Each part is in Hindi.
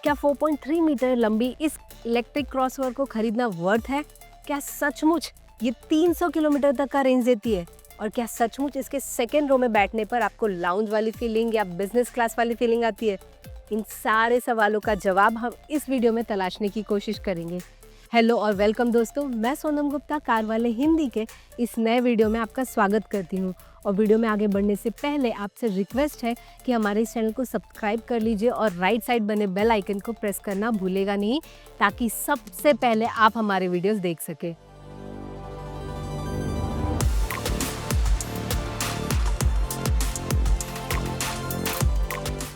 क्या 4.3 मीटर लंबी इस इलेक्ट्रिक क्रॉसओवर को खरीदना वर्थ है? क्या सचमुच ये 300 किलोमीटर तक का रेंज देती है? और क्या सचमुच इसके सेकेंड रो में बैठने पर आपको लाउंज वाली फीलिंग या बिजनेस क्लास वाली फीलिंग आती है? इन सारे सवालों का जवाब हम इस वीडियो में तलाशने की कोशिश करेंगे। हेलो और वेलकम दोस्तों, मैं सोनम गुप्ता कार वाले हिंदी के इस नए वीडियो में आपका स्वागत करती हूँ। और वीडियो में आगे बढ़ने से पहले आपसे रिक्वेस्ट है कि हमारे इस चैनल को सब्सक्राइब कर लीजिए और राइट साइड बने बेल आइकन को प्रेस करना भूलेगा नहीं, ताकि सबसे पहले आप हमारे वीडियोस देख सके।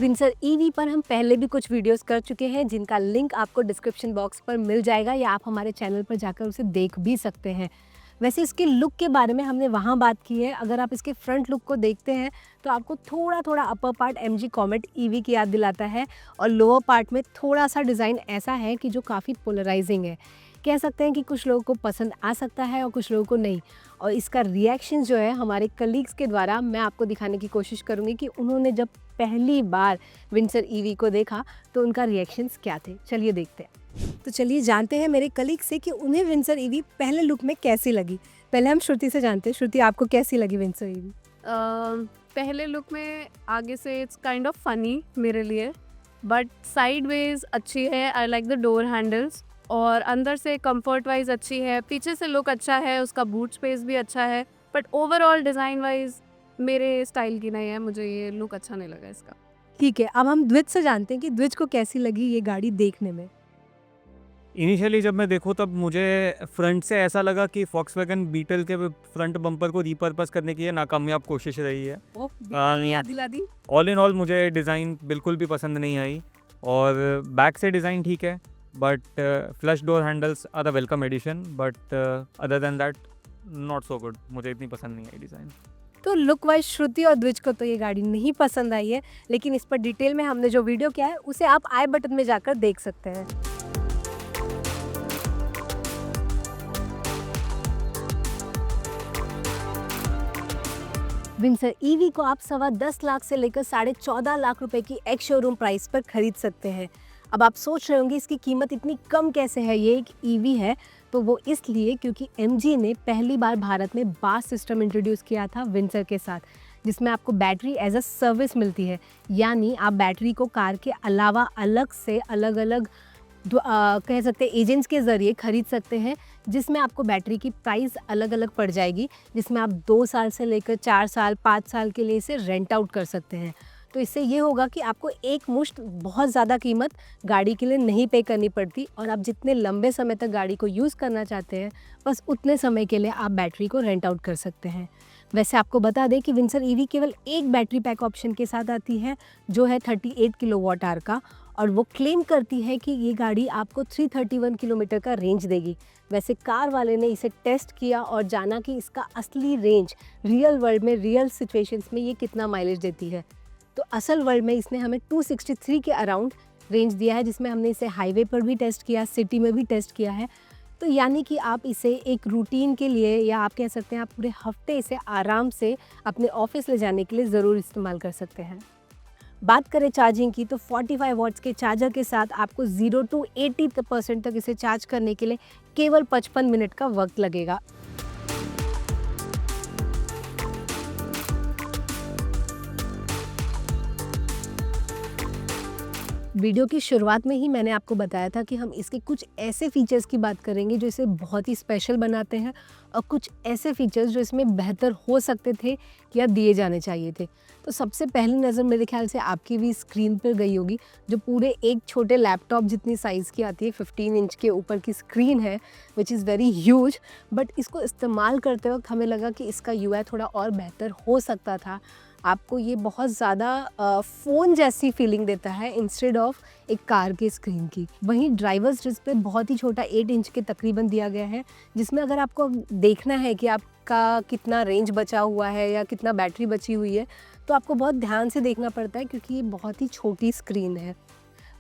विंसर ईवी पर हम पहले भी कुछ वीडियोस कर चुके हैं, जिनका लिंक आपको डिस्क्रिप्शन बॉक्स पर मिल जाएगा या आप हमारे चैनल पर जाकर उसे देख भी सकते हैं। वैसे इसके लुक के बारे में हमने वहाँ बात की है। अगर आप इसके फ्रंट लुक को देखते हैं तो आपको थोड़ा थोड़ा upper part MG comet EV की याद दिलाता है और लोअर पार्ट में थोड़ा सा डिज़ाइन ऐसा है कि जो काफ़ी पोलराइजिंग है। कह सकते हैं कि कुछ लोगों को पसंद आ सकता है और कुछ लोगों को नहीं। और इसका रिएक्शन जो है हमारे कलीग्स के द्वारा मैं आपको दिखाने की कोशिश करूँगी कि उन्होंने जब पहली बार विंसर ईवी को देखा तो उनका रिएक्शंस क्या थे। चलिए देखते हैं। तो चलिए जानते हैं मेरे कलीग से कि उन्हें विंसर ईवी पहले लुक में कैसी लगी। पहले हम श्रुति से जानते हैं। श्रुति, आपको कैसी लगी विंसर ईवी? पहले लुक में आगे से इट्स काइंड ऑफ फनी मेरे लिए, बट साइड वेज अच्छी है। I like the door handles और अंदर से कंफर्ट वाइज अच्छी है। पीछे से लुक अच्छा है, उसका बूट स्पेस भी अच्छा है, बट ओवरऑल डिज़ाइन वाइज मेरे स्टाइल की नहीं है। मुझे ये लुक अच्छा नहीं लगा इसका। ठीक है, अब हम द्विज से जानते हैं कि द्विज को कैसी लगी ये गाड़ी देखने में। इनिशियली जब मैं देखूँ तब मुझे फ्रंट से ऐसा लगा कि Volkswagen बीटल के फ्रंट बम्पर को रीपर्पस करने की ये नाकामयाब कोशिश रही है। याद दिला दी। ऑल इन ऑल मुझे डिज़ाइन बिल्कुल भी पसंद नहीं आई और बैक से डिज़ाइन ठीक है, but flush door handles are the welcome addition, but other than that not so good. मुझे इतनी पसंद नहीं आई डिज़ाइन। तो लुक वाइज श्रुति और द्विज को तो ये गाड़ी नहीं पसंद आई है, लेकिन इस पर डिटेल में हमने जो वीडियो किया है उसे आप आई बटन में जाकर देख सकते हैं। विंसर ईवी को आप 10.25 लाख से लेकर 14.5 लाख रुपए की एक्स शोरूम प्राइस पर खरीद सकते हैं। अब आप सोच रहे होंगे इसकी कीमत इतनी कम कैसे है, ये एक ईवी है। तो वो इसलिए क्योंकि MG ने पहली बार भारत में बास सिस्टम इंट्रोड्यूस किया था विंसर के साथ, जिसमें आपको बैटरी एज अ सर्विस मिलती है। यानी आप बैटरी को कार के अलावा अलग से अलग अलग कह सकते हैं एजेंट्स के ज़रिए खरीद सकते हैं, जिसमें आपको बैटरी की प्राइस अलग अलग पड़ जाएगी, जिसमें आप 2 साल से लेकर 4 साल 5 साल के लिए इसे रेंट आउट कर सकते हैं। तो इससे ये होगा कि आपको एक मुश्त बहुत ज़्यादा कीमत गाड़ी के लिए नहीं पे करनी पड़ती और आप जितने लंबे समय तक गाड़ी को यूज़ करना चाहते हैं बस उतने समय के लिए आप बैटरी को रेंट आउट कर सकते हैं। वैसे आपको बता दें कि विंसर ईवी केवल एक बैटरी पैक ऑप्शन के साथ आती है, जो है 38 किलोवाट आवर का, और वो क्लेम करती है कि ये गाड़ी आपको 331 किलोमीटर का रेंज देगी। वैसे कार वाले ने इसे टेस्ट किया और जाना कि इसका असली रेंज रियल वर्ल्ड में रियल सिचुएशंस में ये कितना माइलेज देती है। तो असल वर्ल्ड में इसने हमें 263 के अराउंड रेंज दिया है, जिसमें हमने इसे हाईवे पर भी टेस्ट किया, सिटी में भी टेस्ट किया है। तो यानी कि आप इसे एक रूटीन के लिए या आप कह सकते हैं आप पूरे हफ्ते इसे आराम से अपने ऑफिस ले जाने के लिए ज़रूर इस्तेमाल कर सकते हैं। बात करें चार्जिंग की तो 45 वॉट्स के चार्जर के साथ आपको 0 to 80% तक इसे चार्ज करने के लिए केवल 55 मिनट का वक्त लगेगा। वीडियो की शुरुआत में ही मैंने आपको बताया था कि हम इसके कुछ ऐसे फीचर्स की बात करेंगे जो इसे बहुत ही स्पेशल बनाते हैं और कुछ ऐसे फीचर्स जो इसमें बेहतर हो सकते थे या दिए जाने चाहिए थे। तो सबसे पहली नज़र मेरे ख्याल से आपकी भी स्क्रीन पर गई होगी, जो पूरे एक छोटे लैपटॉप जितनी साइज़ की आती है। 15 इंच के ऊपर की स्क्रीन है, which is very huge, but इसको इस्तेमाल करते वक्त हमें लगा कि इसका UI थोड़ा और बेहतर हो सकता था। आपको ये बहुत ज़्यादा फ़ोन जैसी फीलिंग देता है इंस्टेड ऑफ एक कार की स्क्रीन की। वहीं ड्राइवर्स डिस्प्ले बहुत ही छोटा 8 इंच के तकरीबन दिया गया है, जिसमें अगर आपको देखना है कि आपका कितना रेंज बचा हुआ है या कितना बैटरी बची हुई है तो आपको बहुत ध्यान से देखना पड़ता है, क्योंकि ये बहुत ही छोटी स्क्रीन है।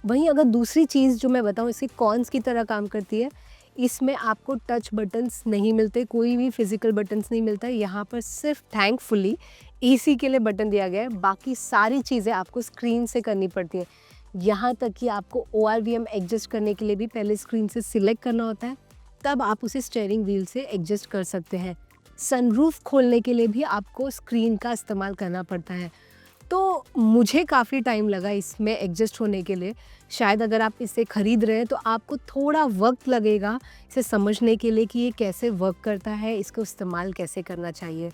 वहीं अगर दूसरी चीज़ जो मैं बताऊँ इसके कॉन्स की तरह काम करती है, इसमें आपको टच बटन्स नहीं मिलते, कोई भी फिजिकल बटन्स नहीं मिलता है। यहाँ पर सिर्फ थैंकफुली AC के लिए बटन दिया गया है, बाकी सारी चीज़ें आपको स्क्रीन से करनी पड़ती हैं। यहाँ तक कि आपको ORVM एडजस्ट करने के लिए भी पहले स्क्रीन से सिलेक्ट करना होता है, तब आप उसे स्टीयरिंग व्हील से एडजस्ट कर सकते हैं। सनरूफ खोलने के लिए भी आपको स्क्रीन का इस्तेमाल करना पड़ता है। तो मुझे काफ़ी टाइम लगा इसमें एडजस्ट होने के लिए। शायद अगर आप इसे ख़रीद रहे हैं तो आपको थोड़ा वक्त लगेगा इसे समझने के लिए कि ये कैसे वर्क करता है, इसको इस्तेमाल कैसे करना चाहिए।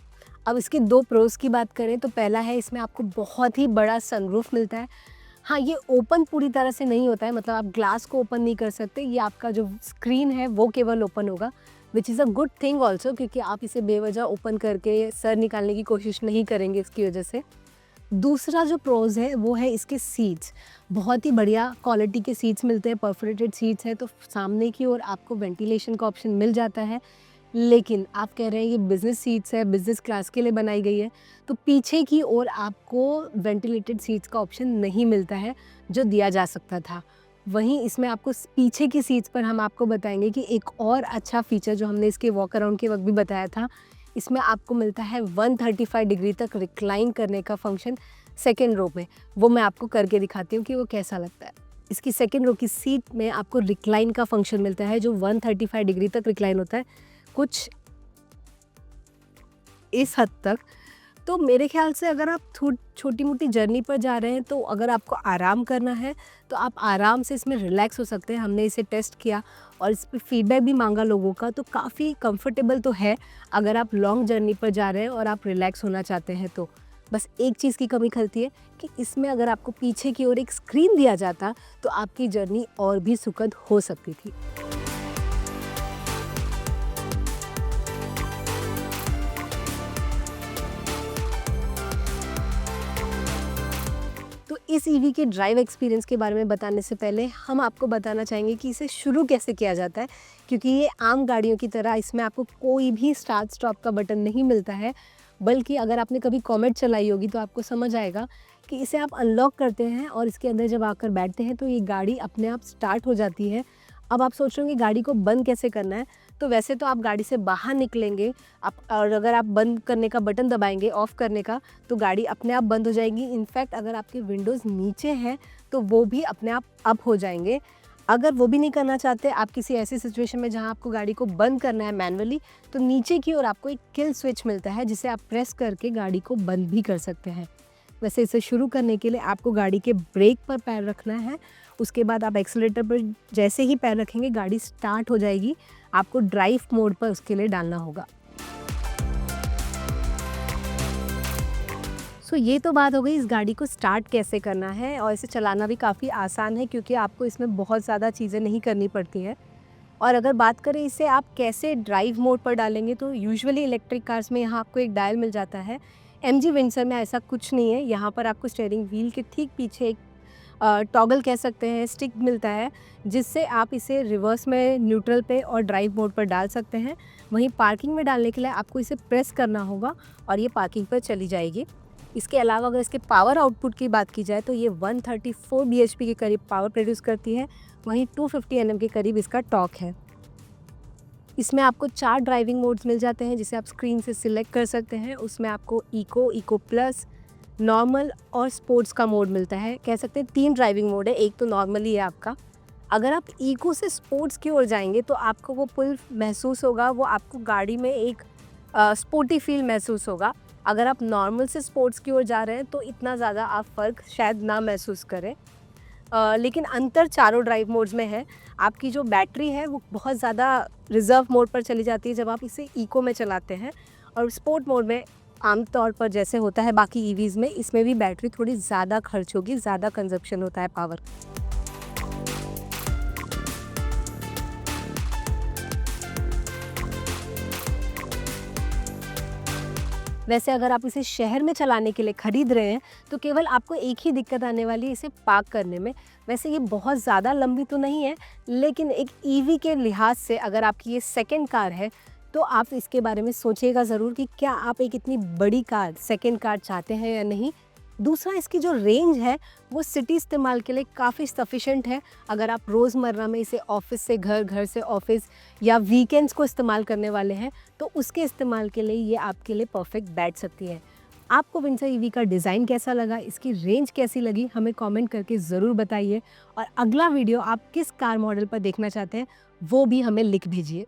अब इसके 2 प्रोज़ की बात करें तो पहला है, इसमें आपको बहुत ही बड़ा सनरूफ मिलता है। हाँ, ये ओपन पूरी तरह से नहीं होता है, मतलब आप ग्लास को ओपन नहीं कर सकते। ये आपका जो स्क्रीन है वो केवल ओपन होगा, which is a good thing also, क्योंकि आप इसे बेवजह ओपन करके सर निकालने की कोशिश नहीं करेंगे इसकी वजह से। दूसरा जो प्रोज़ है वो है इसके सीट्स। बहुत ही बढ़िया क्वालिटी के सीट्स मिलते हैं, परफोरेटेड सीट्स हैं, तो सामने की ओर आपको वेंटिलेशन का ऑप्शन मिल जाता है। लेकिन आप कह रहे हैं ये बिज़नेस सीट्स है, बिज़नेस क्लास के लिए बनाई गई है, तो पीछे की ओर आपको वेंटिलेटेड सीट्स का ऑप्शन नहीं मिलता है जो दिया जा सकता था। वहीं इसमें आपको पीछे की सीट्स पर हम आपको बताएंगे कि एक और अच्छा फीचर जो हमने इसके वॉक अराउंड के वक्त भी बताया था, इसमें आपको मिलता है 135 डिग्री तक रिक्लाइन करने का फंक्शन सेकेंड रो में। वो मैं आपको करके दिखाती हूँ कि वो कैसा लगता है। इसकी सेकेंड रो की सीट में आपको रिक्लाइन का फंक्शन मिलता है जो 135 डिग्री तक रिक्लाइन होता है, कुछ इस हद तक। तो मेरे ख्याल से अगर आप छोटी मोटी जर्नी पर जा रहे हैं तो अगर आपको आराम करना है तो आप आराम से इसमें रिलैक्स हो सकते हैं। हमने इसे टेस्ट किया और इस पर फीडबैक भी मांगा लोगों का, तो काफ़ी कंफर्टेबल तो है अगर आप लॉन्ग जर्नी पर जा रहे हैं और आप रिलैक्स होना चाहते हैं तो। बस एक चीज़ की कमी खलती है कि इसमें अगर आपको पीछे की ओर एक स्क्रीन दिया जाता तो आपकी जर्नी और भी सुखद हो सकती थी। तो इस ईवी के ड्राइव एक्सपीरियंस के बारे में बताने से पहले हम आपको बताना चाहेंगे कि इसे शुरू कैसे किया जाता है, क्योंकि ये आम गाड़ियों की तरह इसमें आपको कोई भी स्टार्ट स्टॉप का बटन नहीं मिलता है। बल्कि अगर आपने कभी कॉमेट चलाई होगी तो आपको समझ आएगा कि इसे आप अनलॉक करते हैं और इसके अंदर जब आकर बैठते हैं तो ये गाड़ी अपने आप स्टार्ट हो जाती है। अब आप सोच रहे होंगे गाड़ी को बंद कैसे करना है, तो वैसे तो आप गाड़ी से बाहर निकलेंगे और अगर आप बंद करने का बटन दबाएंगे ऑफ़ करने का तो गाड़ी अपने आप बंद हो जाएगी। इनफैक्ट अगर आपके विंडोज़ नीचे हैं तो वो भी अपने आप अप हो जाएंगे। अगर वो भी नहीं करना चाहते, आप किसी ऐसी सिचुएशन में जहां आपको गाड़ी को बंद करना है मैनुअली, तो नीचे की ओर आपको एक किल स्विच मिलता है जिसे आप प्रेस करके गाड़ी को बंद भी कर सकते हैं। वैसे इसे शुरू करने के लिए आपको गाड़ी के ब्रेक पर पैर रखना है, उसके बाद आप एक्सीलरेटर पर जैसे ही पैर रखेंगे गाड़ी स्टार्ट हो जाएगी। आपको ड्राइव मोड पर उसके लिए डालना होगा। सो ये तो बात हो गई इस गाड़ी को स्टार्ट कैसे करना है, और इसे चलाना भी काफ़ी आसान है क्योंकि आपको इसमें बहुत ज़्यादा चीज़ें नहीं करनी पड़ती हैं। और अगर बात करें इसे आप कैसे ड्राइव मोड पर डालेंगे, तो यूजुअली इलेक्ट्रिक कार्स में यहाँ आपको एक डायल मिल जाता है। MG विंडसर में ऐसा कुछ नहीं है। यहाँ पर आपको स्टीयरिंग व्हील के ठीक पीछे एक टॉगल कह सकते हैं, स्टिक मिलता है जिससे आप इसे रिवर्स में, न्यूट्रल पे और ड्राइव मोड पर डाल सकते हैं। वहीं पार्किंग में डालने के लिए आपको इसे प्रेस करना होगा और ये पार्किंग पर चली जाएगी। इसके अलावा अगर इसके पावर आउटपुट की बात की जाए तो ये 134 bhp के करीब पावर प्रोड्यूस करती है, वहीं 250 Nm के करीब इसका टॉर्क है। इसमें आपको 4 ड्राइविंग मोड्स मिल जाते हैं जिसे आप स्क्रीन से सिलेक्ट कर सकते हैं। उसमें आपको इको प्लस, नॉर्मल और स्पोर्ट्स का मोड मिलता है। कह सकते हैं 3 ड्राइविंग मोड है, एक तो नॉर्मल ही है आपका। अगर आप इको से स्पोर्ट्स की ओर जाएंगे तो आपको वो पुल महसूस होगा, वो आपको गाड़ी में एक स्पोर्टी फील महसूस होगा। अगर आप नॉर्मल से स्पोर्ट्स की ओर जा रहे हैं तो इतना ज़्यादा आप फ़र्क शायद ना महसूस करें। लेकिन अंतर चारों ड्राइव मोड्स में है। आपकी जो बैटरी है वो बहुत ज़्यादा रिज़र्व मोड पर चली जाती है जब आप इसे इको में चलाते हैं, और स्पोर्ट मोड में आमतौर पर जैसे होता है बाकी EVs में, इसमें भी बैटरी थोड़ी ज़्यादा खर्च होगी, ज़्यादा कंजप्शन होता है पावर। वैसे अगर आप इसे शहर में चलाने के लिए ख़रीद रहे हैं तो केवल आपको एक ही दिक्कत आने वाली है इसे पार्क करने में। वैसे ये बहुत ज़्यादा लंबी तो नहीं है, लेकिन एक EV के लिहाज से अगर आपकी ये सेकंड कार है तो आप इसके बारे में सोचिएगा ज़रूर कि क्या आप एक इतनी बड़ी कार, सेकंड कार चाहते हैं या नहीं। दूसरा, इसकी जो रेंज है वो सिटी इस्तेमाल के लिए काफ़ी सफिशेंट है। अगर आप रोज़मर्रा में इसे ऑफिस से घर, घर से ऑफिस या वीकेंड्स को इस्तेमाल करने वाले हैं तो उसके इस्तेमाल के लिए ये आपके लिए परफेक्ट बैठ सकती है। आपको विंडसर ईवी का डिज़ाइन कैसा लगा, इसकी रेंज कैसी लगी, हमें कमेंट करके ज़रूर बताइए। और अगला वीडियो आप किस कार मॉडल पर देखना चाहते हैं वो भी हमें लिख भेजिए।